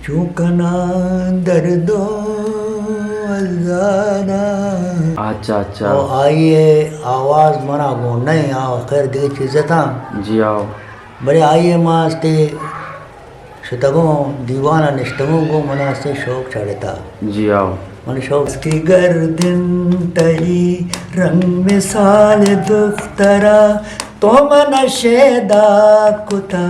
चूकना दर्दो अज़ाना। अच्छा अच्छा। तो आइए आवाज़ मना गो नहीं आओ खैर दे चीज़ें था जी आओ। बड़े आइए मास्ते शतगों दीवाना निष्ठगों को मनास्ते शौक चढ़ता जी आओ। मन शौक की गर्दन तई रंग मिसाल दुख्तरा तो मन शेदा कुता।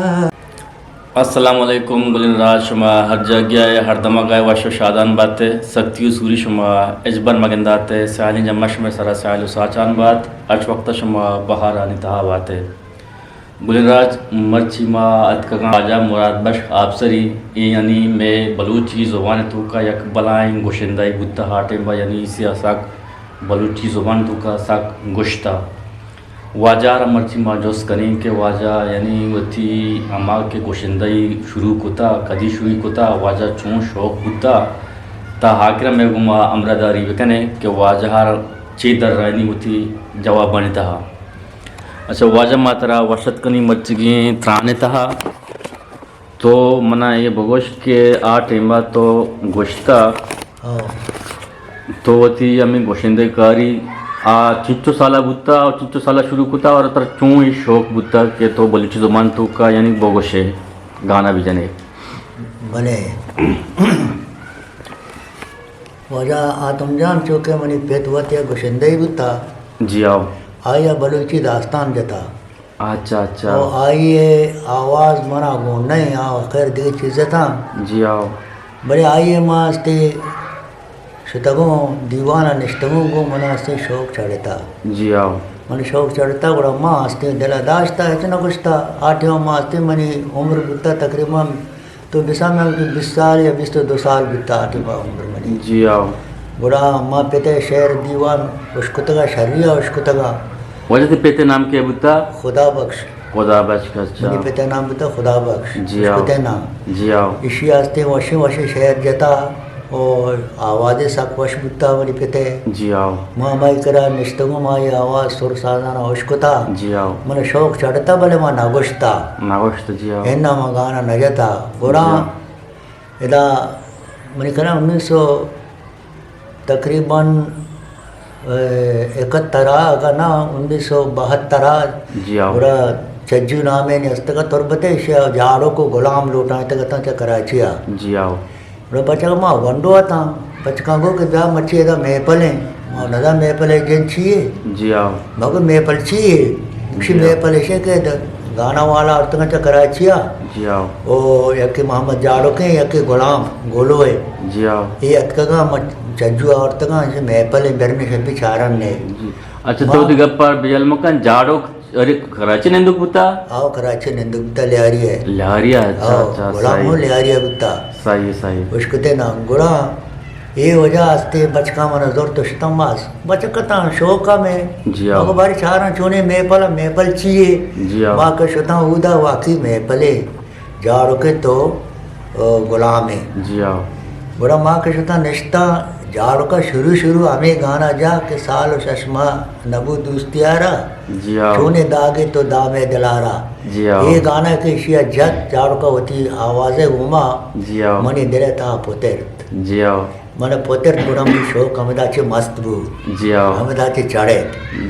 अस्सलाम वालेकुम गुलिन राज शुमा हर जगह हर दमगा वशो शादान बाते सत्यु सूरी शुमा इजबर मगंदाते साली जमश में सरा सालु साचान बात अच वक्त शुमा बहार अनितहा बाते गुलिन राज मर्ची मा अतका आजा मुराद बश आपसरी यानी मैं बलूची ज़ुबान तो का यक बलाइन गोशिंदाई बुत्ता हाटे बा यानी सियासक बलूची ज़ुबान तो का सक गुश्ता वाजार मर्ची माजोस करीं के वाजा यानी वती अमा के गोशिंदई शुरू कोता कदी शुरू कोता वाजा चूँ शौक होता ता हाकिर में गुमा अमरादारी वकने के वाजहार चेदर रानी वती जवाब बनता। अच्छा वाजा मातरा वर्षत कनी मर्ची त्राने तहा तो मना ये बगोश के आ टेम्बा तो गोश्ता तो वती हमें गोशिंदई कारी चिच्चो साला बुत्ता और चिच्चो साला शुरू कुता और तर चूँ ही शौक बुत्ता के तो बलूची ज़ुबान तो का यानी बोगोशे गाना भी जने भले वजह आ तुम जान चुके मनी पेतवत या गोशिंदई बुत्ता जी आओ। आया बलूची दास्तान जता। अच्छा अच्छा। तो आइए आवाज़ मना गो नहीं आओ खैर दे चीज़ें था जी आओ। बड़े आइए मास्ते शतगों दीवाना निष्ठगों को मनास्ते शौक चढ़ता। जी आओ। मन शौक चढ़ता बड़ा मास्ते दिला दाश्ता है इतना कुछ था आठवें मास्ते मनी उम्र बिता तकरीबन तो बिसा में 20 साल या 22 साल बिता आठवें उम्र मनी। जी आओ। बड़ा माँ पेते शहर दीवान उश्कुतगा शर्रिया उश्कुतगा वजह से पेते नाम के बुत्ता खुदा बख्श अच्छा मनी पेते नाम बिता खुदा बख्श जी आओ। नाम जी आओ। इसी आस्ते वशे वशे शहर जता और आवाज़ें सब वश बुत्ता वाली पेते जी आओ। माँ माई करा निश्तगु माई आवाज़ सुर साजाना उश्कुता जी आओ। मन शौक चढ़ता भले माँ नागुश्ता जी आओ। एना माँ गाना नजता बुरा इदा मनी करा 1900 तकरीबन 71 का ना 1972 जी आओ। बुरा चज्जू नामे ने हस्तका तुरबते जाड़ों को गुलाम लौटाए तक कराचिया जी आओ। बच्चा माँ वंडो आता बच्चा को कि जा मच्छी है मेपले माँ नदा मेपले जन चाहिए जी आओ। मगर मेपल चाहिए उसी मेपल से के गाना वाला अर्थ का कराचिया जी आओ। ओ यके मोहम्मद जाड़ो के यके गुलाम गोलो है जी आओ। ये अतका चज्जू औरत का से मेपले बरने से बिचारन ने। अच्छा तो दिगप्पर बिजल मकान जाड़ो अरे कराची नंदुक बुता आओ कराची नंदुक बुता लिहारिया अच्छा गुलाम हो लिहारिया बुता सही उसको ते ना गुड़ा ये वजह आस्ते बचका मन जोर तो शतमास बचकता शौका में जी आओ। बारी चारा चुने मेपल चाहिए जी आओ। वाक शुदा उदा वाकी मेपले जाड़ो के तो गुलाम है जी आओ। बड़ा माँ के शुदा निश्ता जाड़ो का शुरू हमें गाना जा के साल चश्मा नबू दुस्तियारा जी आओ। चुने दागे तो दामे दिलारा जी आओ। ये गाना के शिया जत जाड़ो का होती आवाज़ें घुमा जी आओ। मनी दिले ता पोतेर जी आओ। मन पोतेर गुड़ा में शौक हमेदाचे मस्त बू जी आओ। हमेदाचे चढ़े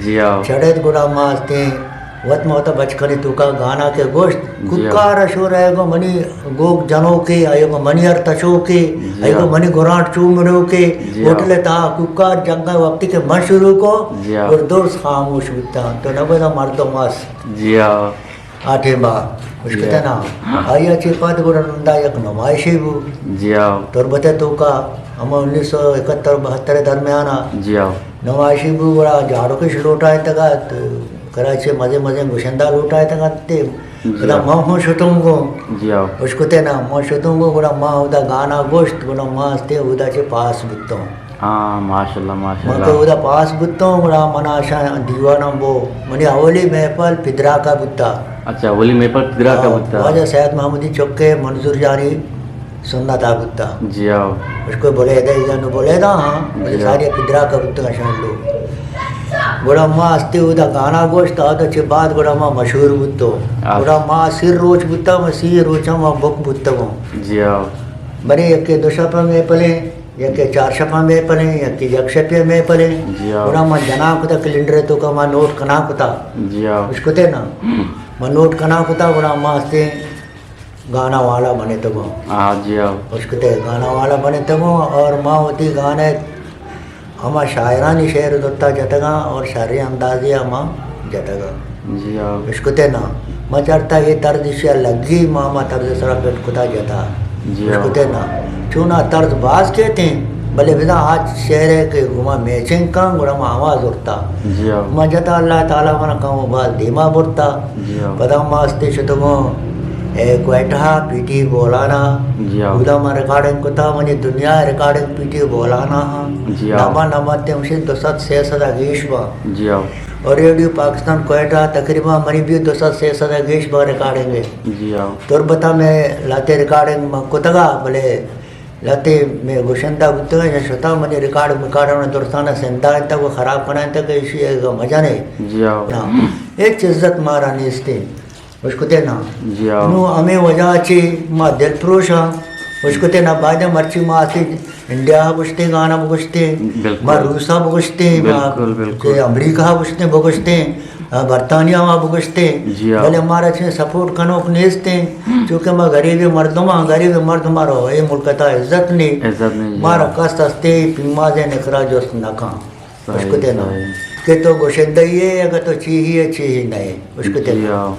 जी आओ। गुड़ा मास्ते वत में होता बचकनी तुका गाना के गोश्त कुकार शो रहेगो मनी गोग जनों के आएगो मनी हर तशो के आएगो मनी गुराट चूमड़ो के होटले ता कुकार जंगा वक्ति के मन शुरू को और दोस्त खामोश बिता तो नबेदा मर्दो मस जी आओ। आठे बा उसके ना आया चिपात गुड़ा नंदा एक नुमाइशी बू जी आओ। तुरबते तुका हम 1971-72 दरमियाना जी आओ। नुमाइशी बू बड़ा झाड़ो के लौटाए तक कराची मजे गुशंदा लौटाए तक ते बड़ा माँ शुतुंगो जी आओ। उसको ते ना माँ शुतुंगो बड़ा माँ उदा गाना गोश्त बड़ा माँ ते उदा चे पास बितो हाँ माशाल्लाह माँ माशाल्लाह। के उदा पास बितो बड़ा मनाशा दीवाना वो मनी अवली महफल पिदरा का बुत्ता। अच्छा वली मेपर पिदरा का बुत्ता वाजा सैयद महमूदी चौके मंजूर जारी सुनना था बुत्ता जी आओ। उसको बोले दा बोले दा हाँ सारी पिदरा का बुत्ता शान लो गुड़ा माँ अस्ते उदा गाना गोश्त आद अच्छे बाद गुड़ा माँ मशहूर बुत्तो गुड़ा माँ सिर रोच बुत्ता मैं सी रोचा माँ बुक बुत्ता वो जी आओ बरे यके दो शपा में पले यके चार शपा में पले यके एक शपे में पले जी आओ गुड़ा माँ जना कुता कैलेंडर तो का माँ नोट कना कुता जी आओ उसको ते ना माँ नोट कना कुता गुड़ा माँ अस्ते गाना वाला बने तो वो हाँ जी आओ उसको ते गाना वाला बने तो वो और माँ होती गाने हमारा शायरानी शेर दोता जतगा और शायरी अंदाजिया माँ जतगा जी आओ उसको ते ना मचरता ये तर्ज से लगी मामा तर्ज सरा पेट कुता जता जी उसको आओ ते ना चूना तर्ज बाज कहते हैं भले विदा आज शेर है कि गुमा मैचिंग का गुड़ा में आवाज उठता जी आओ मजता अल्लाह ताला मना काम बाल धीमा बुरता जी आओ पता मास्ते शुतमो क्वेटा पीटी बोलाना जी आओ उदा मा रिकॉर्डिंग कुता मनी दुनिया रिकॉर्डिंग पीटी बोलाना जी आओ नामा नामा ते मुझे 200 गेश बा जी आओ और रेडियो पाकिस्तान क्वेटा तकरीबन मनी भी 200 गेश बा रिकॉर्डिंग है जी आओ तोर बता मैं लाते रिकॉर्डिंग में कुतगा भले लाते मैं गुशंदा गुतगा या शता मनी रिकॉर्ड दोस्ताना सेंदा तक वो खराब करना तक इसी मजा नहीं जी आओ ना एक इज्जत मारा निस्ते उसको ते ना जी आओ नु हमें वजह ची माँ दिल प्रोश हाँ उसको ते ना बाद मर्ची माँ आती इंडिया बुझते गाना बुझते बिल्कुल। माँ रूसा बुझते बिल्कुल, बिल्कुल। अमेरिका बुझते बुझते बरतानिया माँ बुझते जी हाँ। भले हमारा छे सपोर्ट कनो नेचते चूँकि मैं गरीबी मर्द मारो ये मुल्कता इज्जत नहीं जी मारा हाँ। कस्त हस्ते पीमा जे निकरा जो नखा सही, उसको ते ना सही। के तो गोशेंदा ही है अगर तो ची ही नहीं उसको ते जी ना आओ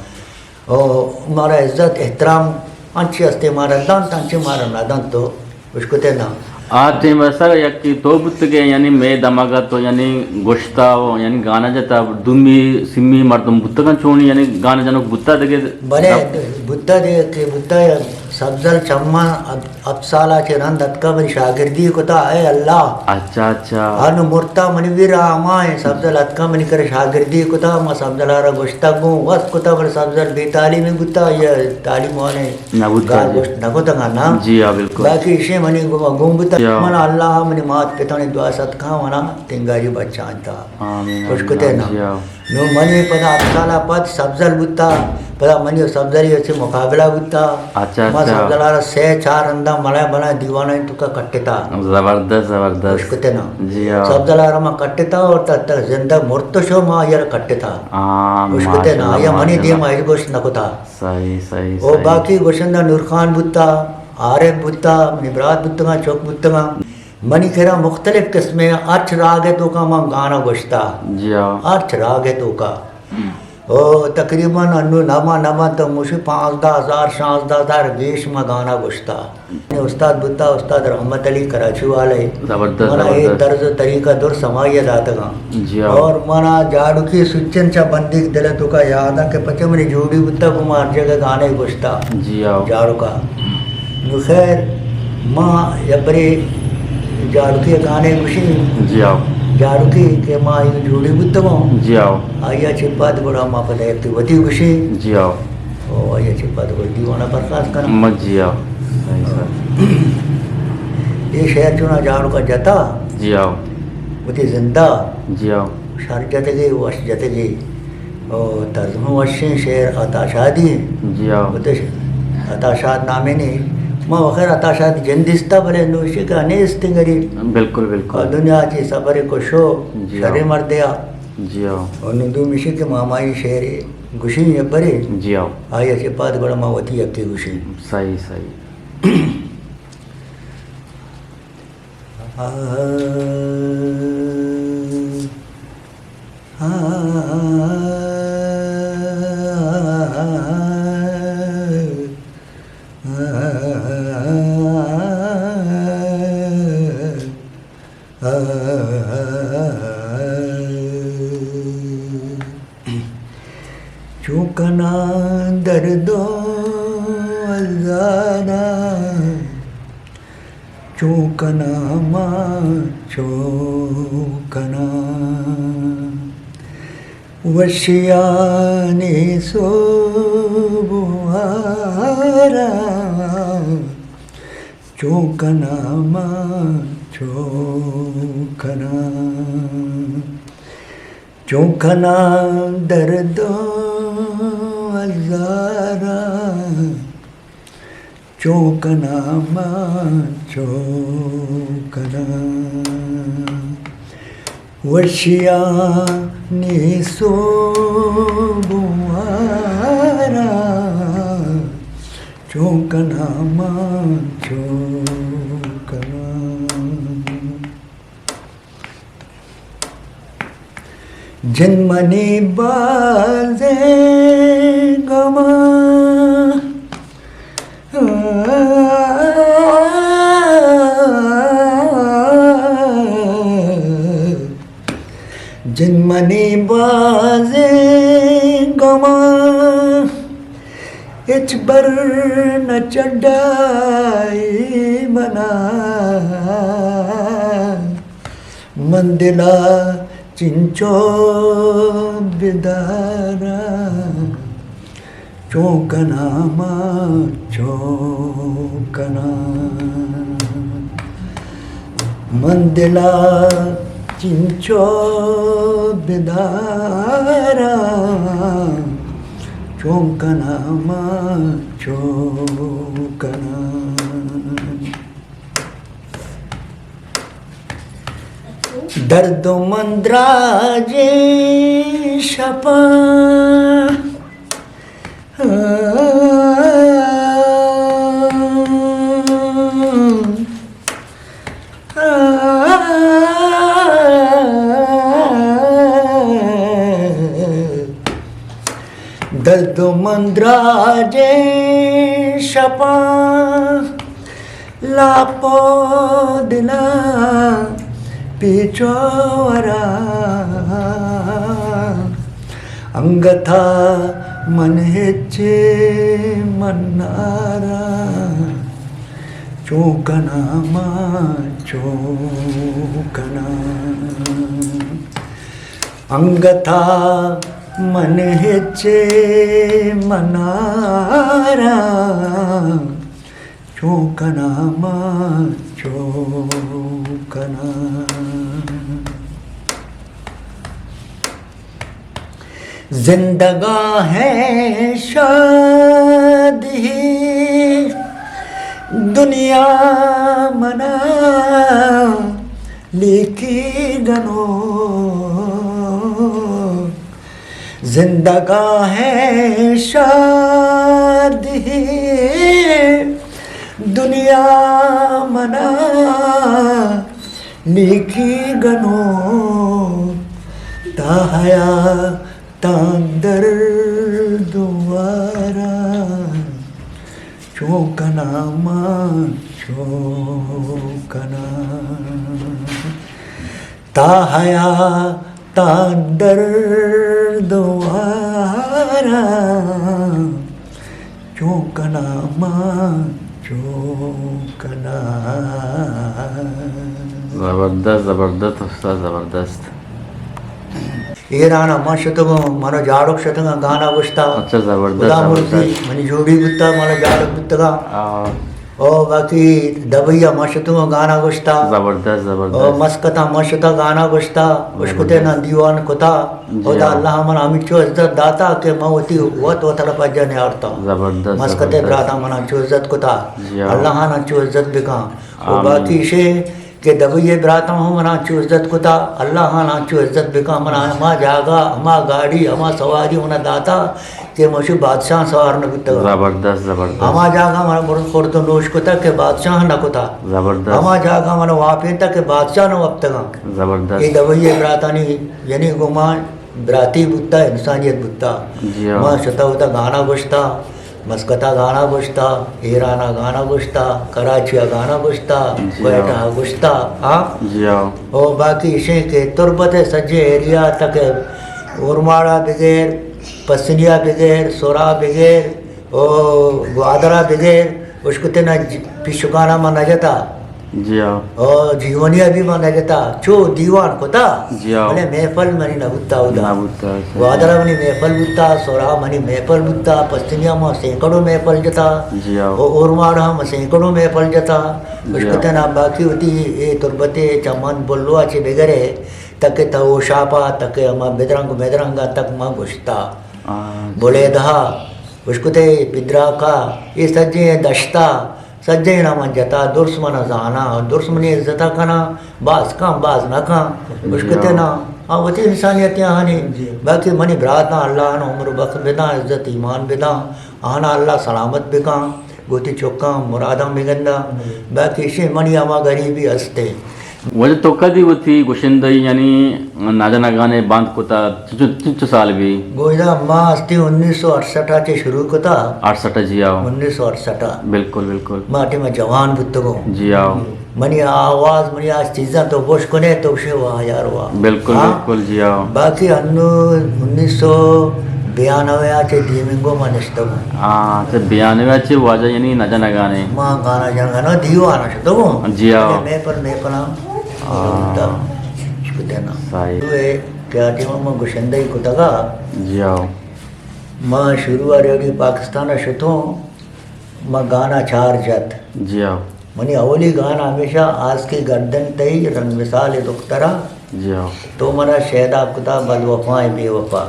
और हमारा इज्जत एहतराम अच्छी हस्ते हमारा दान तंचे हमारा नादन तो उसको ते ना आते वैसा यकी तो बुत्तगे यानी मैं दमागा तो यानी गोश्ता हो यानी गाना जाता दुमी सिम्मी मर्दम बुत्तगा चोनी यानी गाना जानो बुत्ता देगे बने बुद्धा दे के बुद्धा सब्जल चम्मा अब साला के रंद अतका बन शागिर्दी को ता है अल्लाह अच्छा अच्छा अनु मुर्ता मनवीर आमाए सब्जल अतका मन करे शागिर्दी को ता मा सब्जल आरा गोश्ता गो वस को ता पर सब्जल बेतालीमी गुत्ता ये तालीम वाले ना बुत्ता गाल जी। गोश्त नको ता ना जी हाँ बिल्कुल बाकी इसे मनी गुम्बता या। मन अल्लाह मनी मात पिता ने दुआ सदका मना तिंगारी बच्चा था आमीन उसको ते ना जी हाँ। नो मनी पदा अफसाला पद सब्जल बुत्ता पदा मनी सब्जली अच्छे मुकाबला बुत्ता अच्छा, मा अच्छा। सब्जलारा से चार अंदा मला बना दीवाना तुका कट्टेता जबरदस्त जबरदस्त उसको ते ना जी हाँ। सब्जलारा मा कट्टेता और तत जिंदा मुर्तो शो मा यार कट्टेता हाँ, उसको ते ना माशाल्लाह, या मनी दे माशाल्लाह। मा गोश नकोता सही सही और सही। बाकी गोशंदा नूरखान बुत्ता आरिफ बुत्ता निबरात बुत्तगा चौक बुत्तगा मनी खेरा मुख्तलिफ किस्में अर्च राग है तो का मां गाना गोश्ता जी हाँ। अर्च राग है तो का ओ तकरीबन अनु नमा तो मुझे 5,000 6,000 देश में गाना गोश्ता उस्ताद बुत्ता उस्ताद रहमत अली कराची वाले जबरदस्त मना ये जबरदस्त तर्ज तरीका दुर समाया दातगा जी हाँ। और मना जाड़ू की सुचन चा बंदी दिल तो का याद है कि पचे मनी जोड़ी बुत्ता कुमार जगह गाने गोश्ता जी हाँ। जाड़ू का नु खैर माँ यबरे जाड़ू के गाने खुशी जी हाँ। जाड़ू की के माँ ये जोड़ी बुत्तगो जी हाँ। आया चिप्पाद गुड़ा माँ पता एक वती खुशी जी हाँ। ओ आया चिप्पाद गुड़ दीवाना प्रकाश कर मत जी हाँ। सही सही। ये शहर चुना जाड़ू का जता जी हाँ। वती जिंदा जी हाँ। शहर जतगी वश जतगी ओ तर्जमा वशे शहर अताशादी जी हाँ। वते अताशाद नामे नहीं माँ वखैर अताशाद जंदिस्ता भले नोशी का अनेस्ती गरी बिल्कुल और बिल्कुल दुनिया की सबर को शो जी शरे हाँ। मर दिया जी हाँ। और नंदू मिशी के मामाई शेरे गुशी ये परे जी हाँ। आया के बाद बड़ा मावती अब की गुशी सही सही। चूकना दर्दो अज़ाना चूकना माँ चूकना वशियाने सो बुहारा चूकना माँ चूकना चौंकना दर्दो हजारा चौंकना मां चौंकना वशिया निसो बुआरा चौंकना मां चौंकना जन्मनी बाजे गमा जन्मनी बाजे गमा इच बर न चढ़ाई मना मंदिला चिंचो बिदारा चौंकना मां चौंकना मंदिला चिंचो बिदारा चौंकना मां चौंकना दर्द मंद्राजे शपा दर्द मंद्राजे शपा लापो दिला पिछोरा अंगथा मन हेचे मन्नारा चौंकना मां चौंकना अंगथा मन हेचे मनारा चौंकना मां चौंकना जिंदगा है शादी दुनिया मना लिखी गनो जिंदगा है शादी दुनिया मना लिखी गनो ताहया तांदर दुआरा चौंकना मां चौंकना ताहया तांदर दुआरा चौंकना मां चौंकना ज़बरदस्त ज़बरदस्त उस्ताद ज़बरदस्त ಏರಾನ ಮಶತಗ ಮನ ಜಾಡಕ್ ಶತಗ ಗಾನ ಗುಸ್ತಾ अच्छा ज़बरदस्त ಉದಾಮೂರ್ತಿ ಮನಿ ಜೋಡಿ ಗುತ್ತಾ ಮನ ಜಾಡಕ್ ಗುತ್ತಗ ओ बाकी दबैया मशतग गाना गुस्ता ज़बरदस्त ओ ज़बरदस्त मस्कता मशता गाना गुस्ता उसकुते ना दीवान कुता ओदा अल्लाह मन अमिचो इज्जत दाता के मवती वत वतल पजने आरता ज़बरदस्त मस्कते ब्राता मना चो इज्जत कुता जी हाँ। अल्लाह ना चो इज्जत बिका ओ आमीन। बाकी शे के दबैये ब्राता हूँ मना चो इज्जत कुता अल्लाह ना चो इज्जत बिका मना हमा जागा हमा गाड़ी हमा सवारी होना दाता के मशु बादशाह सवार न बिता ज़बरदस्त ज़बरदस्त हमा जागा मन मुर्द कोर्तो नोश कुता के बादशाह न कुता ज़बरदस्त हमा जागा मन वापेता के बादशाह न वक्तगा ये ज़बरदस्त दबैये ब्रातानी यानी गुमान ब्राती बुत्ता इंसानियत बुत्ता जी हाँ। मां शता होता गाना गुश्ता मस्कता गाना गुश्ता ईराना गाना गुश्ता कराचिया गाना गुश्ता जी क्वेटा हाँ। गुश्ता हाँ जी हाँ। ओ बाकी इशे के तुरबत सज्जे एरिया तक उर्माड़ा बगैर पसनिया बगैर सोरा बगैर ओ ग्वादरा बगैर उसको तेना पिशुकाना मन नजता जी हाँ। और जीवनिया भी मन नजता चो दीवान कोता जी हाँ। मने महफल मनी न बुत्ता उदा ना बुत्ता है। ग्वादरा मनी महफल बुत्ता सोरा मनी महफल बुत्ता पसनिया में सैकड़ों महफल जता जी हाँ। ओ उर्माड़ा में सैकड़ों महफल जता जी उसको हाँ। तेना बाकी होती ये तुरबते चमन बोलवा चे बगैर त तके तो शापा तके अमा बेदरंगा तक माँ घुसता हाँ बोले दहा उसकुते पिद्रा का ये सज्जे दश्ता सज्जे नाम जता दुश्मन जाना दुश्मनी इज्जता कना बास का बास ना का उसकुते ना हाँ वती इंसानियत यहाँ नहीं बाकी मनी भ्राता अल्लाह ना उम्र बख बिना इज्जत ईमान बिना आना अल्लाह सलामत बिका गोती चौका मुरादा बिगंदा बाकी इसे मनी आमा गरीबी हंसते वजह तो कदी होती गुशिंदई यानी नाजना गाने बांध कोता चिचु साल भी गोइदा अम्मा हस्ती 1968 से शुरू को था 68 जी आओ 1968 बिल्कुल बिल्कुल माटी में जवान बुत्तगो जी आओ मनी आवाज मनी आज चीज़ा तो बोश कोने तो उसे वाह यार वाह बिल्कुल हाँ? बिल्कुल जी आओ बाकी अन्नु 1992 आचे दीमिंगो मनिस्तगो हाँ तो 92 वाजा यानी नाजना गाने माँ गाना जंगाना दियो आना शतगो जी आओ मैं पर ना देना सही क्या टीम में गुशंदई कुतगा जी आओ माँ शुरू आ रेडी पाकिस्तान शुतो माँ गाना चार जत जी आओ मनी अवली गाना हमेशा आज की गर्दन तई रंग मिसाल दुख्तरा जी आओ तो मना शहदा कुता बदवफाएं बेवफा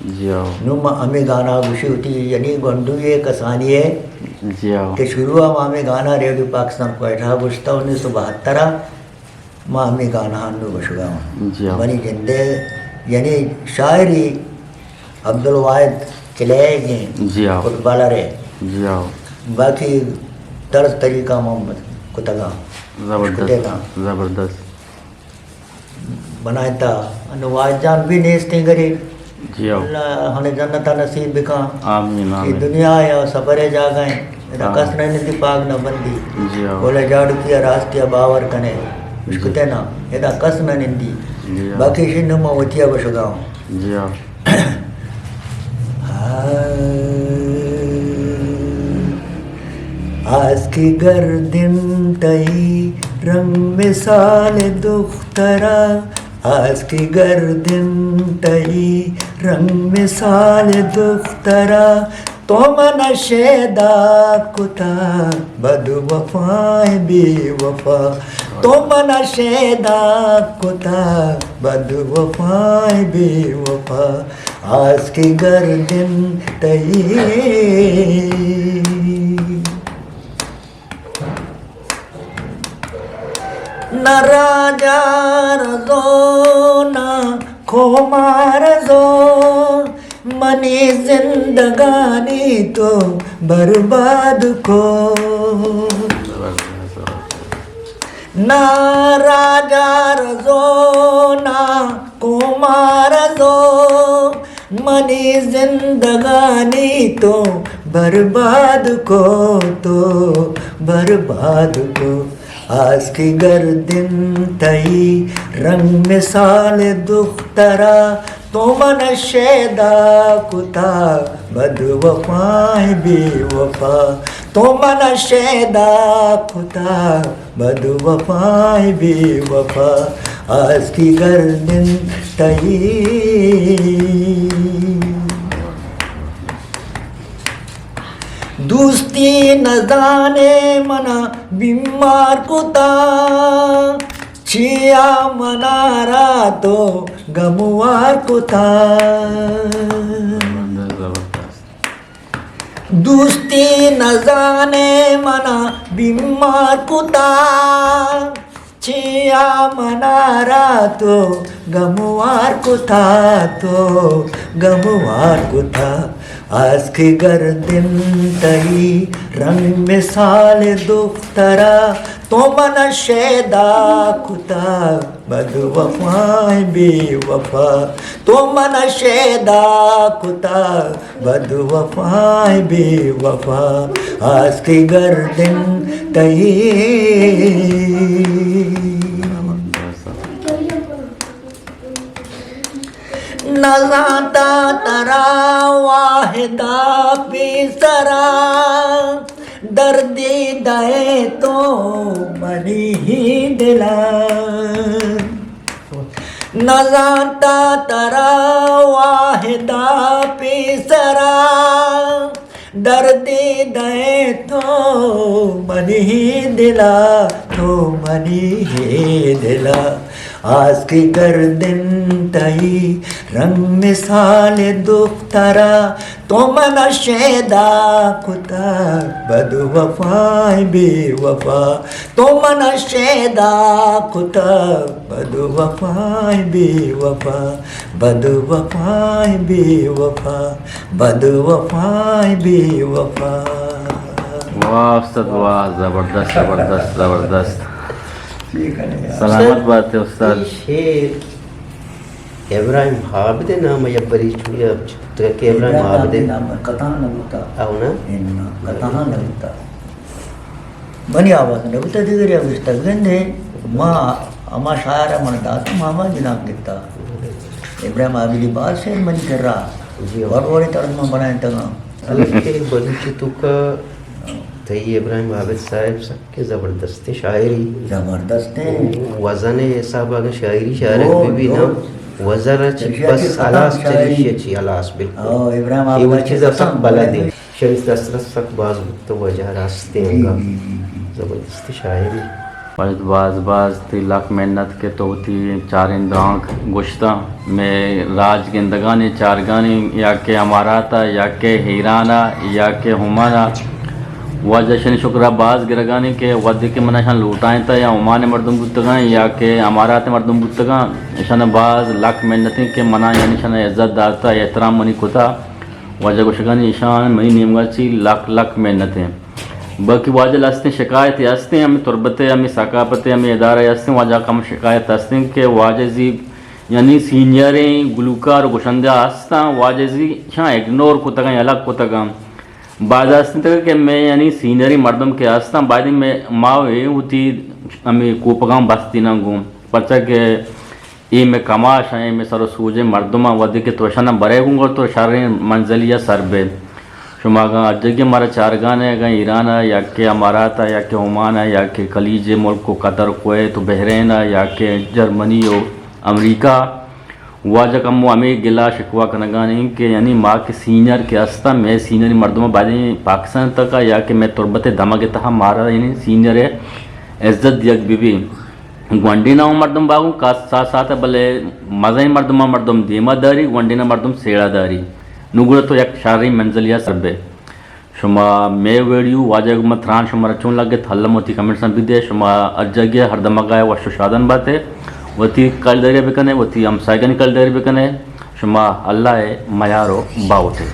जी आओ नुम हमें गाना गुशी होती यानी गंडू ये कसानी है जी आओ कि शुरू हमें गाना रेडियो पाकिस्तान को बैठा गुश्ता 1972 माँ हमें गाना हन्नू गुशगा जी आओ मनी जिंदे यानी शायरी अब्दुल वाहिद किलेगी जी आओ फुटबॉलर है जी आओ बाकी तर्ज तरीका मोहम्मद कुतगा जबरदस्त जबरदस्त बनाया था अनुवाद जान भी नेस्ते करे जी आओ अल्लाह हने जन्नत नसीब बिका आमीन ये आमीन दुनिया या सफरे जा गए रकस नहीं निधि पाग न बंदी जी आओ बोले जाड़ू किया रास्तिया बावर कने उसकुते ना ये कस न निंदी जी आओ बाकी शिन में वतिया बशगाओ जी आओ आज की गर्दिन तई रंग मिसाल दुख्तरा आज की गर्दिन तई रंग मिसाल दुख्तरा तो मन शेदा कुता बदवफाएं बेवफा तो मन शेदा कुता बदवफाएं बेवफा आज की गर्दिन तई न राजा रजो न खोमार जो मनी जिंदगानी तो बर्बाद को ना राजा रजो ना कुमार जो मनी जिंदगानी तो बर्बाद को आज की गर्दिन तई रंग मिसाल दुख्तरा तो मन शेदा कुता बदवफाएं बेवफा तो मन शेदा कुता बदवफाएं बेवफा आज की गर्दिन तई दोस्ती न जाने मना बीमार कुता छिया मनारा तो गमुआर कुता दोस्ती न जाने मना बीमार कुता छिया मनारा तो गमुआर कुता आज की गर्दिन तई रंग मिसाल दुख्तरा तो मन शेदा कुता बदवफाएं बेवफा तो मन शेदा कुता बदवफाएं बेवफा आज की गर्दिन तई नजाता तरा वाहिदा पिसरा दर्दी दए तो मनी ही दिला नजाता तरा वाहिदा पिसरा दर्दी दए तो मनी ही दिला आज की गर्दन तई रंग मिसाल दुख्तरा तो मन शेदा कुता बद वफाई बेवफा तो मन शेदा कुता बद वफाई बेवफा बद वफाई बेवफा बद वफाई बेवफा। वाह उस्ताद वाह, ज़बरदस्त ज़बरदस्त ज़बरदस्त, सलामत बात है उस्ताद। शेर इब्राहिम हाबिद नाम या बरी छुया तो के इब्राहिम हाबिद कथा नबुता అవునా कथा नबुता बनी आवाज नबुता दिगरी अविष्टा गंदे मा अमा शायर मन दात मामा जिनाब दिता इब्राहिम आबिदी बात से मन कर रहा जी और तर्जमा बनाए तगा अलके बलूची तुका तई इब्राहिम हाबिद साहब सबके ज़बरदस्त शायरी जबरदस्त है वजन हिसाब अगर शायरी शायरक भी ना वजरच बस अलास चलिए अलास बिल्कुल इब्राहिम ये वो चीज़ सब बलद है शरीफ दस्तरस सक बाज तो वजह रास्ते होगा ज़बरदस्त शायरी बाज ती लाख मेहनत के तो होती चार इंद्रांक गुश्ता में राज गेंदगानी चार गानी या के हमारा था या के हीराना या के हुमाना वजशन शुक्राबाज गिरगानी के वद के मनाशान लूटाएं था या उमान मर्दम बुतगा या के हमारा मर्दम बुतगा शन बाज लाख मेहनती के मना यानी शन इज्जत दाता एहतराम मनी कुता वजह गुशगानी ईशान मई नियमगाची लाख लाख मेहनतें बाकी वाजल हस्ते शिकायत हस्ते हमें तुरबते हमें सकापते हमें इदारा हस्ते वाजा कम शिकायत हस्ते के वाजी यानी सीनियरें गुलूकार गुशंदा हस्ता वाजी शाँ इग्नोर को तक अलग को तक बाद हस्ते तक कि मैं यानी सीनियरी मर्दम के हस्ता बाद में मावे होती हमें कोपगाम बस्ती ना घूम पर्चा के ये में कमाश है में सर सूझे मर्दमा वदी के तोशना बरे गूंगा तो शारी मंजलिया सरबे शुमागा जगह हमारा चार गाने है ईरान है या के अमारात है या के ओमान है या के खलीज मुल्क को कतर कुवैत तो बहरीन है या के जर्मनी हो अमेरिका वाजा कम हमें गिला शिकवा कनगाने के यानी माँ के सीनियर के हस्ता मैं सीनियर मर्दमा बाजी पाकिस्तान तक या कि मैं तुरबत दमा के तहा मारा यानी सीनियर है इज्जत यक बीबी गुंडीना मर्दम बागू का साथ साथ भले मज़ाई मर्दमा मर्दम दीमादारी गुंडीना मर्दम सेड़ादारी नुगुड़ तो एक शारी मंजलिया सरबे शुमा मे वीडियो वाजग मथरान शुमा रचून लगे थल्लम होती कमेंट्स भी दे शुमा अजगे हर दमगाए वशु शादन बाते वती कल दरिया बिकने वती हम साइकन कल दरिया बिकने शुमा अल्लाह मयारो बाउते।